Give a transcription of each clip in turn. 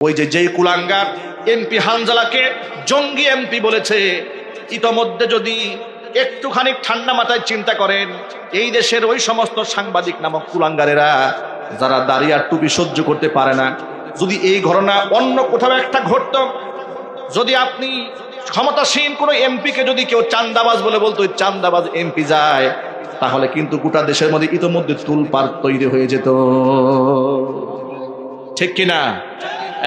ওই যেই কুলাঙ্গার এমপি হানজালাকে জঙ্গি এমপি বলেছে, ইতোমধ্যে যদি একটুখানি ঠান্ডা মাথায় চিন্তা করেন, এই দেশের ওই সমস্ত সাংবাদিক নামক কুলাঙ্গারেরা যারা দাঁড়িয়ে আর টুপি সহ্য করতে পারে না, যদি এই ঘটনা অন্য কোথাও একটা ঘটত, যদি আপনি ক্ষমতাসীন কোনো এমপিকে যদি কেউ চান্দাবাজ বলে বলতো চান্দাবাজ এমপি যায়, তাহলে কিন্তু গোটা দেশের মধ্যে ইতোমধ্যে তুলপার তৈরি হয়ে যেত, ঠিক কিনা?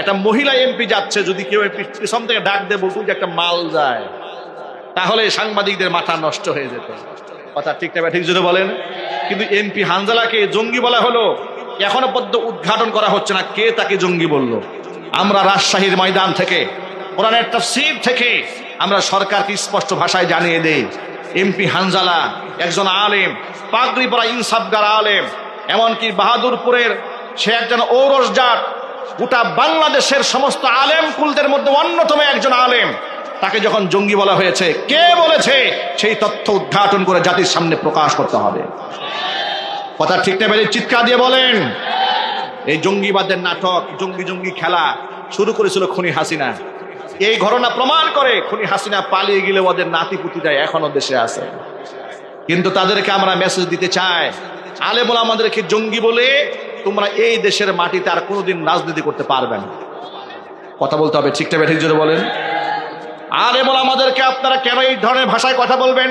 একটা মহিলা এমপি যাচ্ছে, যদি কেউ পিছন থেকে ডাক দিয়ে বলতো যে একটা মাল যায়, তাহলে সাংবাদিকদের মাথা নষ্ট হয়ে যেত। কথা ঠিক না ঠিক যদি বলেন? কিন্তু এমপি হানজালাকে জঙ্গি বলা হলো, এখনো পর্যন্ত উদ্ঘাটন করা হচ্ছে না কে তাকে জঙ্গি বলল। আমরা রাজশাহীর ময়দান থেকে, কোরআনের তাফসীর থেকে আমরা সরকারকে স্পষ্ট ভাষায় জানিয়ে দেই, এমপি হানজালা একজন আলেম, পাগড়ি পরা ইনসাফগার আলেম, এমনকি বাহাদুরপুরের সে একজন ঔরস জাত, গোটা বাংলাদেশের সমস্ত আলেম কুলদের মধ্যে অন্যতম একজন আলেম। তাকে যখন জঙ্গি বলা হয়েছে, কে বলেছে সেই তথ্য উদ্ঘাটন করে জাতির সামনে প্রকাশ করতে হবে। কথা ঠিক না বেরিয়ে চিৎকার দিয়ে বলেন। এই জঙ্গিবাদের নাটক, জঙ্গি জঙ্গি খেলা শুরু করেছিল খুনি হাসিনা। এই ঘটনা প্রমাণ করে খুনি হাসিনা পালিয়ে গেলে ওদের নাতিপুতিরা এখনো দেশে আছে। কিন্তু তাদেরকে আমরা মেসেজ দিতে চাই, আলেম ওলামাদেরকে জঙ্গি বলে তোমরা এই দেশের মাটিতে আর কোনোদিন রাজনীতি করতে পারবে না। কথা বলতে হবে, ঠিক না ঠিক জোরে বলেন। আলেম ওলামাদেরকে আপনারা কেন এই ধরনের ভাষায় কথা বলবেন?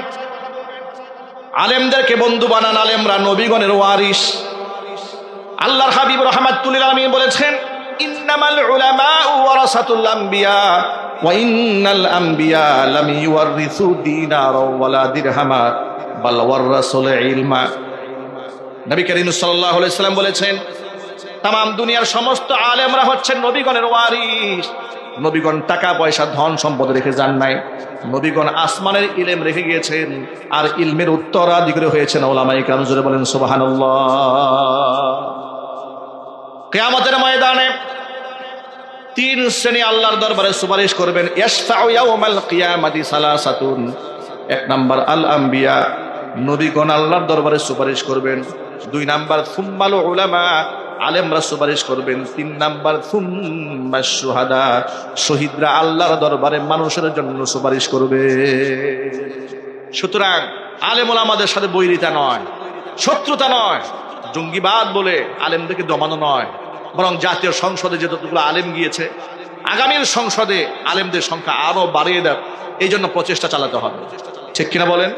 আলেমদেরকে বন্ধু বানান, আলেমরা নবীগণের ওয়ারিস। আল্লাহর হাবিব রাহমাতুল লিল আলামিন বলেছেন, ইন্নামাল উলামাউ ওয়ারাসাতুল আমবিয়া ওয়া ইন্নাল আমবিয়া লাম ইউওয়ারিসু দিনারা ওয়ালা দিরহামা বাল ওয়ারাসুল ইলমা। নবী করিম সাল্লাল্লাহু আলাইহি সাল্লাম বলেছেন, তাম দুনিয়ার সমস্ত আলেমরা হচ্ছেন নবীগণের ওয়ারিস। নবীগণ টাকা পয়সা ধন সম্পদ রেখে যান নাই, নবীগণ আসমানের ইলম রেখে গিয়েছেন, আর ইলমের উত্তরাধিকারী হয়েছেন উলামায়ে কেরাম। জোরে বলেন সুবহানাল্লাহ। কিয়ামতের ময়দানে তিন শ্রেণী আল্লাহর দরবারে সুপারিশ করবেন। ইয়াশফাউ ইয়াউমাল কিয়ামাতি সালাসাতুন। এক নাম্বার আল আম্বিয়া, নবীগণ আল্লাহর দরবারে সুপারিশ করবেন। দুই নাম্বার সুম্মাল উলামা, আলেমরা সুপারিশ করবেন। তিন নাম্বার সুম্মাশ শুহাদা, শহীদরা আল্লাহর দরবারে মানুষের জন্য সুপারিশ করবে। সুতরাং আলেম ওলামাদের সাথে বৈরিতা নয়, শত্রুতা নয়, জঙ্গিবাদ বলে আলেমদেরকে দমানো নয়, বরং জাতীয় সংসদে যতগুলো আলেম গিয়েছে, আগামীর সংসদে আলেমদের সংখ্যা আরো বাড়িয়ে দেয়, এই জন্য প্রচেষ্টা চালাতে হবে। ঠিক কিনা বলেন?